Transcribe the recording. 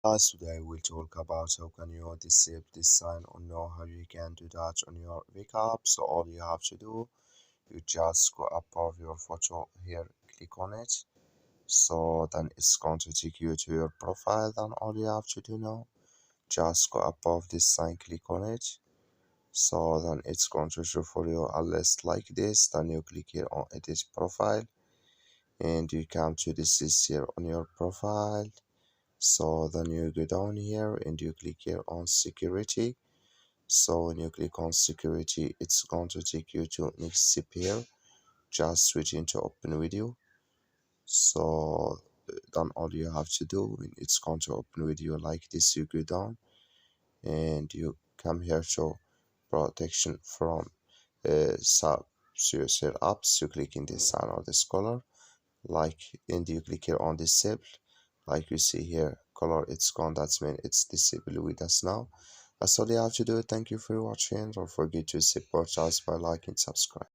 Today we'll talk about how can you disable this sign or know how you can do that on your wake-up. So all you have to do, you just go above your photo here, click on it. So then it's going to take you to your profile. Then all you have to do now, just go above this sign, click on it. So then it's going to show for you a list like this. Then you click here on edit profile and you come to this list here on your profile. So then you go down here and you click here on security. So when you click on security, it's going to take you to next step here. Just switch into open video. So then all you have to do, it's going to open video like this. You go down and you come here to protection from sub user apps. You click in this sign or this color, like, and you click here on disable. Like you see here, color it's gone, that's mean it's disabled with us now. That's all you have to do. Thank you for watching. Don't forget to support us by liking, subscribe.